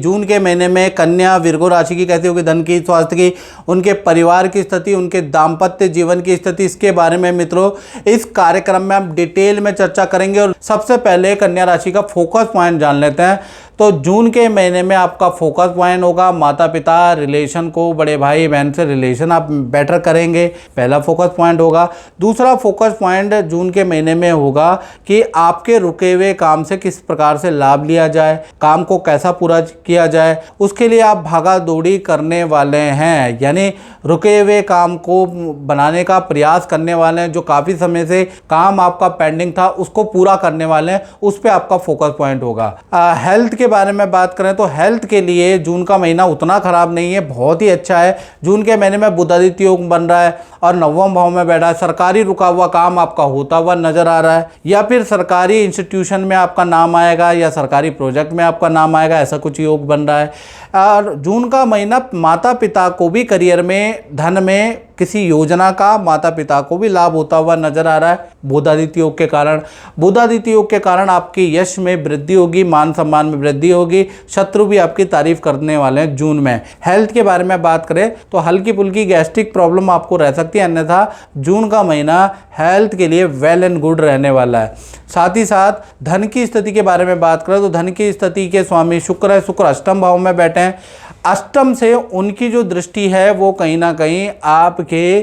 जून के महीने में कन्या विर्गो राशि की कैसी होगी, धन की, स्वास्थ्य की, उनके परिवार की स्थिति, उनके दाम्पत्य जीवन की स्थिति, इसके बारे में मित्रों इस कार्यक्रम में हम डिटेल में चर्चा करेंगे। और सबसे पहले कन्या राशि का फोकस पॉइंट जान लेते हैं। तो जून के महीने में आपका फोकस पॉइंट होगा माता पिता रिलेशन को, बड़े भाई बहन से रिलेशन आप बेटर करेंगे, पहला फोकस पॉइंट होगा। दूसरा फोकस पॉइंट जून के महीने में होगा कि आपके रुके हुए काम से किस प्रकार से लाभ लिया जाए, काम को कैसा पूरा किया जाए, उसके लिए आप भागा दौड़ी करने वाले हैं, यानी रुके हुए काम को बनाने का प्रयास करने वाले हैं। जो काफ़ी समय से काम आपका पेंडिंग था उसको पूरा करने वाले हैं, उस पर आपका फोकस पॉइंट होगा। हेल्थ के बारे में बात करें तो हेल्थ के लिए जून का महीना उतना खराब नहीं है, बहुत ही अच्छा है। जून के महीने में बुधादित्य योग बन रहा है और 9वें भाव में बैठा है। सरकारी रुका हुआ काम आपका होता हुआ नजर आ रहा है, या फिर सरकारी इंस्टीट्यूशन में आपका नाम आएगा या सरकारी प्रोजेक्ट में आपका नाम आएगा, ऐसा कुछ योग बन रहा है। और जून का महीना माता पिता को भी करियर में, धन में किसी योजना का माता पिता को भी लाभ होता हुआ नजर आ रहा है बुधादित्य योग के कारण। बुधादित्य योग के कारण आपकी यश में वृद्धि होगी, मान सम्मान में वृद्धि होगी, शत्रु भी आपकी तारीफ करने वाले हैं जून में। हेल्थ के बारे में बात करें तो हल्की फुल्की गैस्ट्रिक प्रॉब्लम आपको रह सकती है, अन्यथा जून का महीना हेल्थ के लिए वेल एंड गुड रहने वाला है। साथ ही साथ धन की स्थिति के बारे में बात करें तो धन की स्थिति के स्वामी शुक्र है, शुक्र अष्टम भाव में बैठे हैं। अष्टम से उनकी जो दृष्टि है वो कहीं ना कहीं आपके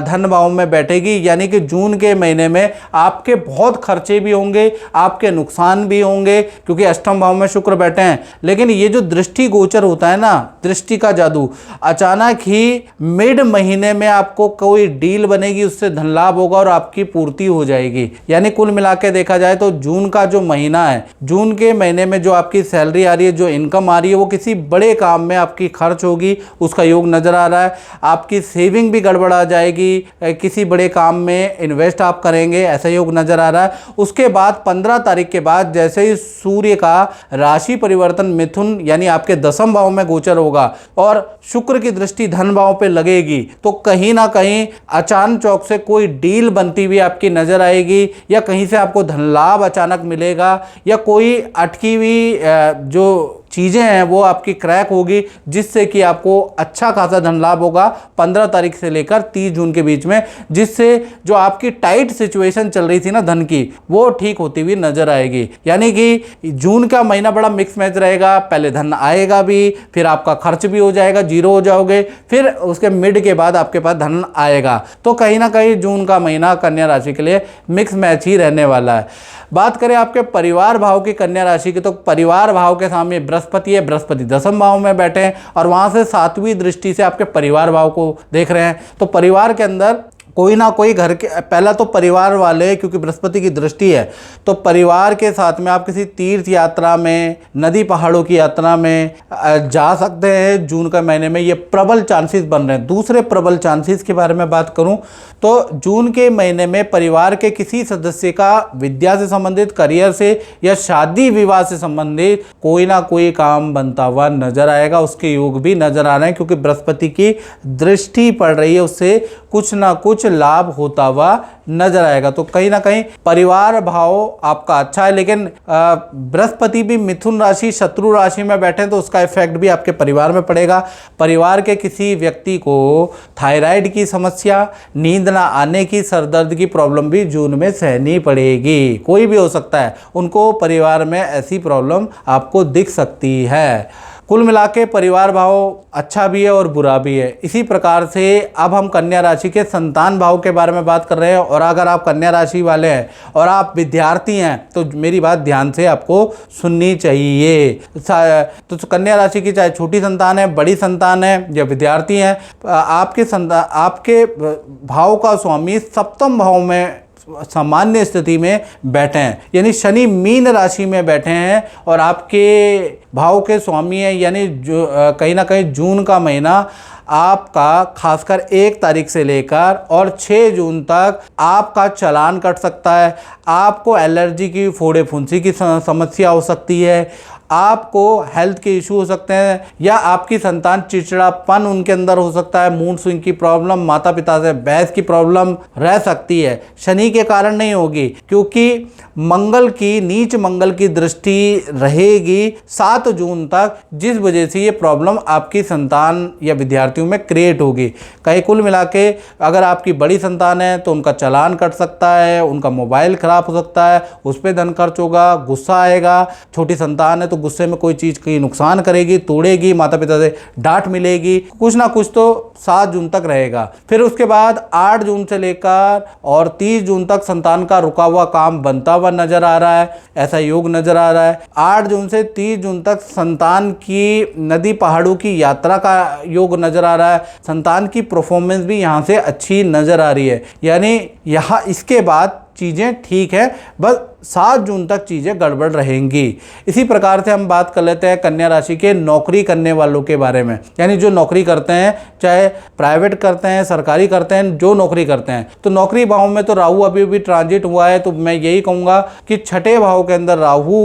धन भाव में बैठेगी, यानी कि जून के महीने में आपके बहुत खर्चे भी होंगे, आपके नुकसान भी होंगे, क्योंकि अष्टम भाव में शुक्र बैठे हैं। लेकिन ये जो दृष्टि गोचर होता है ना, दृष्टि का जादू, अचानक ही मिड महीने में आपको कोई डील बनेगी, उससे धन लाभ होगा और आपकी पूर्ति हो जाएगी। यानी कुल मिला के देखा जाए तो जून का जो महीना है, जून के महीने में जो आपकी सैलरी आ रही है, जो इनकम आ रही है, वो किसी बड़े काम में आपकी खर्च होगी, उसका योग नजर आ रहा है। आपकी सेविंग भी गड़बड़ा जाएगी, किसी बड़े काम में इन्वेस्ट आप करेंगे, ऐसा योग नजर आ रहा है। उसके बाद 15 तारीख के बाद जैसे ही सूर्य का राशि परिवर्तन मिथुन यानी आपके 10वें भाव में गोचर होगा और शुक्र की दृष्टि धन भाव पे लगेगी, तो कहीं ना कहीं अचानक चौक से कोई डील बनती हुई आपकी नजर आएगी, या कहीं से आपको धन लाभ अचानक मिलेगा, या कोई अटकी हुई जो चीज़ें हैं वो आपकी क्रैक होगी, जिससे कि आपको अच्छा खासा धन लाभ होगा 15 तारीख से लेकर 30 जून के बीच में, जिससे जो आपकी टाइट सिचुएशन चल रही थी ना धन की, वो ठीक होती हुई नजर आएगी। यानी कि जून का महीना बड़ा मिक्स मैच रहेगा, पहले धन आएगा भी, फिर आपका खर्च भी हो जाएगा, जीरो हो जाओगे, फिर उसके मिड के बाद आपके पास धन आएगा। तो कहीं ना कहीं जून का महीना कन्या राशि के लिए मिक्स मैच ही रहने वाला है। बात करें आपके परिवार भाव की कन्या राशि की, तो परिवार भाव के सामने बृहस्पति है, बृहस्पति 10वें भाव में बैठे हैं और वहां से 7वीं दृष्टि से आपके परिवार भाव को देख रहे हैं। तो परिवार के अंदर कोई ना कोई घर के, पहला तो परिवार वाले, क्योंकि बृहस्पति की दृष्टि है, तो परिवार के साथ में आप किसी तीर्थ यात्रा में, नदी पहाड़ों की यात्रा में जा सकते हैं जून के महीने में, ये प्रबल चांसेस बन रहे हैं। दूसरे प्रबल चांसेस के बारे में बात करूं तो जून के महीने में परिवार के किसी सदस्य का विद्या से संबंधित, करियर से या शादी विवाह से संबंधित कोई ना कोई काम बनता हुआ नजर आएगा, उसके योग भी नजर आ रहे हैं, क्योंकि बृहस्पति की दृष्टि पड़ रही है, उससे कुछ ना कुछ लाभ होता हुआ नजर आएगा। तो कहीं ना कहीं परिवार भाव आपका अच्छा है, लेकिन बृहस्पति भी मिथुन राशि शत्रु राशि में बैठे तो उसका इफेक्ट भी आपके परिवार में पड़ेगा। परिवार के किसी व्यक्ति को थायराइड की समस्या, नींद ना आने की, सरदर्द की प्रॉब्लम भी जून में सहनी पड़ेगी। कोई भी हो सकता है, उनको परिवार में ऐसी प्रॉब्लम आपको दिख सकती है। कुल मिला के परिवार भाव अच्छा भी है और बुरा भी है। इसी प्रकार से अब हम कन्या राशि के संतान भाव के बारे में बात कर रहे हैं, और अगर आप कन्या राशि वाले हैं और आप विद्यार्थी हैं तो मेरी बात ध्यान से आपको सुननी चाहिए। तो कन्या राशि की चाहे छोटी संतान है, बड़ी संतान है या विद्यार्थी हैं, आपके भाव का स्वामी 7वें भाव में सामान्य स्थिति में बैठे हैं, यानी शनि मीन राशि में बैठे हैं और आपके भाव के स्वामी हैं, यानी जो कहीं ना कहीं जून का महीना आपका खासकर 1 तारीख से लेकर और 6 जून तक आपका चालान कट सकता है। आपको एलर्जी की, फोड़े फुंसी की समस्या हो सकती है। आपको हेल्थ के इशू हो सकते हैं, या आपकी संतान चिड़चिड़ापन उनके अंदर हो सकता है, मूड स्विंग की प्रॉब्लम, माता पिता से बहस की प्रॉब्लम रह सकती है। शनि के कारण नहीं होगी, क्योंकि मंगल की, नीच मंगल की दृष्टि रहेगी 7 जून तक, जिस वजह से ये प्रॉब्लम आपकी संतान या विद्यार्थियों में क्रिएट होगी। कहीं कुल मिला के अगर आपकी बड़ी संतान है तो उनका चालान कट सकता है, उनका मोबाइल खराब हो सकता है, उस पर धन खर्च होगा, गुस्सा आएगा। छोटी संतान है तो गुस्से में कोई चीज़ की नुकसान करेगी, तोड़ेगी, माता पिता से डांट मिलेगी, कुछ ना कुछ तो 7 जून तक रहेगा। फिर उसके बाद 8 जून से लेकर और 30 जून तक संतान का रुका हुआ काम बनता हुआ नजर आ रहा है, ऐसा योग नजर आ रहा है। 8 जून से 30 जून तक संतान की नदी पहाड़ों की यात्रा का योग नजर आ रहा है। संतान की परफॉर्मेंस भी यहाँ से अच्छी नजर आ रही है, यानी यहाँ इसके बाद चीज़ें ठीक है, बस 7 जून तक चीज़ें गड़बड़ रहेंगी। इसी प्रकार से हम बात कर लेते हैं कन्या राशि के नौकरी करने वालों के बारे में, यानी जो नौकरी करते हैं, चाहे प्राइवेट करते हैं, सरकारी करते हैं, जो नौकरी करते हैं। तो नौकरी भाव में तो राहु अभी भी ट्रांजिट हुआ है, तो मैं यही कहूँगा कि 6ठे भाव के अंदर राहु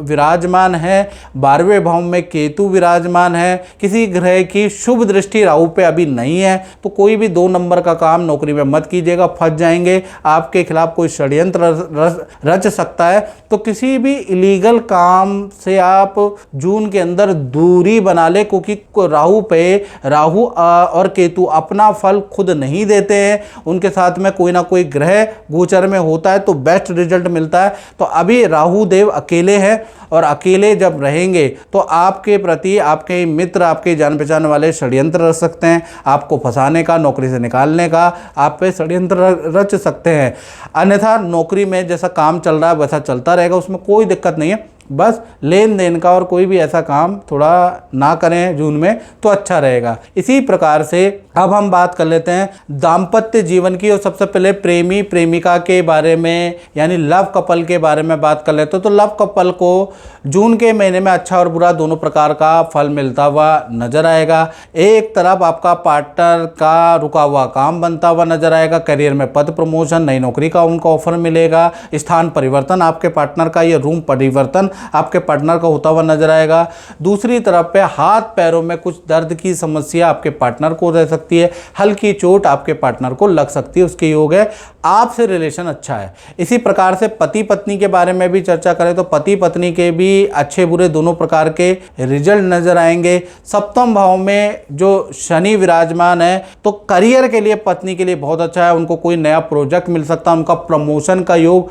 विराजमान है, 12वें भाव में केतु विराजमान है। किसी ग्रह की शुभ दृष्टि राहु पे अभी नहीं है, तो कोई भी 2 नंबर का काम नौकरी में मत कीजिएगा, फंस जाएंगे। आपके खिलाफ कोई षड्यंत्र रच सकता है, तो किसी भी इलीगल काम से आप जून के अंदर दूरी बना ले, क्योंकि राहु और केतु अपना फल खुद नहीं देते हैं, उनके साथ में कोई ना कोई ग्रह गोचर में होता है तो बेस्ट रिजल्ट मिलता है। तो अभी राहु देव अकेले हैं, और अकेले जब रहेंगे तो आपके प्रति आपके मित्र, आपके जान पहचान वाले षड्यंत्र रच सकते हैं, आपको फंसाने का, नौकरी से निकालने का आप पे षड्यंत्र रच सकते हैं। अन्यथा नौकरी में जैसा काम चल रहा है वैसा चलता रहेगा, उसमें कोई दिक्कत नहीं है। बस लेन देन का और कोई भी ऐसा काम थोड़ा ना करें जून में तो अच्छा रहेगा। इसी प्रकार से अब हम बात कर लेते हैं दाम्पत्य जीवन की, और सबसे पहले प्रेमी प्रेमिका के बारे में, यानी लव कपल के बारे में बात कर लेते हैं। तो लव कपल को जून के महीने में अच्छा और बुरा दोनों प्रकार का फल मिलता हुआ नजर आएगा। एक तरफ आपका पार्टनर का रुका हुआ काम बनता हुआ नजर आएगा, करियर में पद प्रमोशन, नई नौकरी का उनको ऑफर मिलेगा, स्थान परिवर्तन आपके पार्टनर का, या रूम परिवर्तन आपके पार्टनर का होता हुआ नजर आएगा। दूसरी तरफ पे हाथ पैरों में कुछ दर्द की समस्या आपके पार्टनर को रह सकती है, हल्की चोट आपके पार्टनर को लग सकती है, उसके योग है। आपसे रिलेशन अच्छा है। इसी प्रकार से पति पत्नी के बारे में भी चर्चा करें तो पति पत्नी के भी अच्छे बुरे दोनों प्रकार के रिजल्ट नजर आएंगे। सप्तम भाव में जो शनि विराजमान है, तो करियर के लिए पत्नी के लिए बहुत अच्छा है, उनको कोई नया प्रोजेक्ट मिल सकता है, उनका प्रमोशन का योग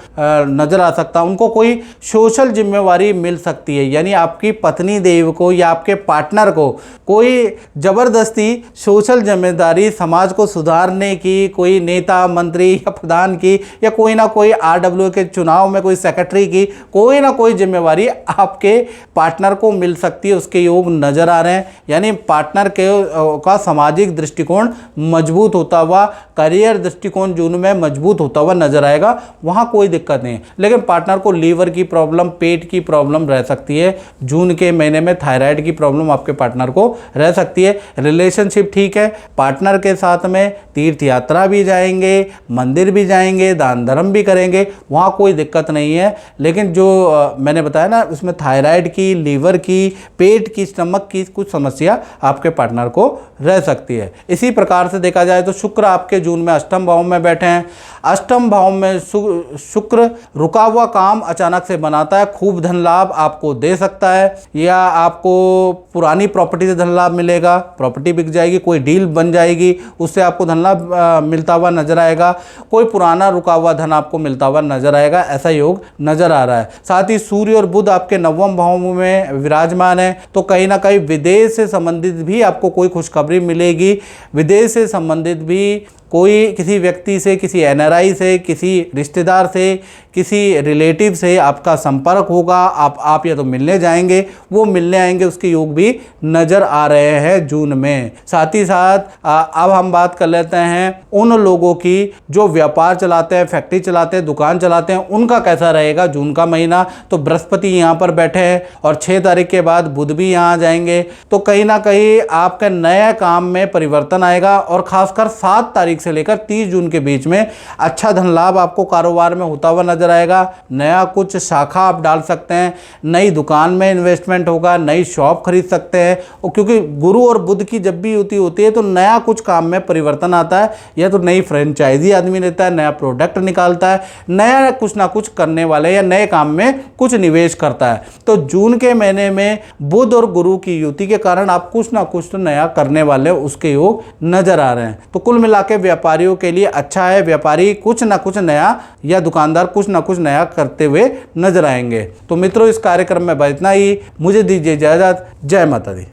नजर आ सकता है, उनको कोई सोशल जिम्मेवारी मिल सकती है, यानी आपकी पत्नी देव को या आपके पार्टनर को कोई जबरदस्ती सोशल जिम्मेदारी, समाज को सुधारने की, कोई नेता मंत्री या प्रधान की, या कोई ना कोई RW के चुनाव में कोई सेक्रेटरी की कोई ना कोई जिम्मेवारी आपके पार्टनर को मिल सकती है, उसके योग नजर आ रहे हैं। यानी पार्टनर का सामाजिक दृष्टिकोण मजबूत होता हुआ, करियर दृष्टिकोण जून में मजबूत होता हुआ नजर आएगा, वहां कोई दिक्कत नहीं है। लेकिन पार्टनर को लीवर की प्रॉब्लम, पेट की प्रॉब्लम रह सकती है जून के महीने में, थायराइड की प्रॉब्लम आपके पार्टनर को रह सकती है। रिलेशनशिप ठीक है, पार्टनर के साथ में तीर्थ यात्रा भी जाएंगे, मंदिर भी जाएंगे, दान धर्म भी करेंगे, वहाँ कोई दिक्कत नहीं है। लेकिन जो मैंने बताया ना, उसमें थायराइड की, लीवर की, पेट की, स्टमक की कुछ समस्या आपके पार्टनर को रह सकती है। इसी प्रकार से देखा जाए तो शुक्र आपके जून में अष्टम भाव में बैठे हैं। अष्टम भाव में शुक्र रुका हुआ काम अचानक से बनाता है, खूब धन लाभ आपको दे सकता है, या आपको पुरानी प्रॉपर्टी से धन लाभ मिलेगा, प्रॉपर्टी बिक जाएगी, कोई डील बन जाएगी, उससे आपको धन लाभ मिलता हुआ नजर आएगा, कोई पुराना रुका हुआ धन आपको मिलता हुआ नजर आएगा, ऐसा योग नजर आ रहा है। साथ ही सूर्य और बुध आपके नवम भाव में विराजमान है, तो कहीं ना कहीं विदेश से संबंधित भी आपको कोई खुशखबरी मिलेगी। विदेश से संबंधित भी कोई किसी व्यक्ति से, किसी NRI से, किसी रिश्तेदार से, किसी रिलेटिव से आपका संपर्क होगा, आप या तो मिलने जाएंगे, वो मिलने आएंगे, उसके योग भी नज़र आ रहे हैं जून में। साथ ही साथ अब हम बात कर लेते हैं उन लोगों की जो व्यापार चलाते हैं, फैक्ट्री चलाते हैं, दुकान चलाते हैं, उनका कैसा रहेगा जून का महीना। तो बृहस्पति यहाँ पर बैठे हैं और 6 तारीख के बाद बुध भी यहाँ जाएंगे, तो कहीं ना कहीं आपके नए काम में परिवर्तन आएगा। और खासकर 7 तारीख तारीख से लेकर 30 जून के बीच में अच्छा धन लाभ आपको कारोबार में होता हुआ नजर आएगा। नया कुछ शाखा आप डाल सकते हैं, नई दुकान में इन्वेस्टमेंट होगा, नई शॉप खरीद सकते हैं। और क्योंकि गुरु और बुध की जब भी युति होती है तो नया कुछ काम में परिवर्तन आता है, या तो नई फ्रेंचाइजी आदमी लेता है, नया प्रोडक्ट निकालता है, नया कुछ ना कुछ करने वाले या नए काम में कुछ निवेश करता है। तो जून के महीने में बुध और गुरु की युति के कारण आप कुछ ना कुछ तो नया करने वाले उसके योग नजर आ रहे हैं। तो कुल मिला के व्यापारियों के लिए अच्छा है। व्यापारी कुछ ना कुछ नया या दुकानदार कुछ ना कुछ नया करते हुए नजर आएंगे। तो मित्रों, इस कार्यक्रम में बस इतना ही। मुझे दीजिए इजाजत। जय माता दी।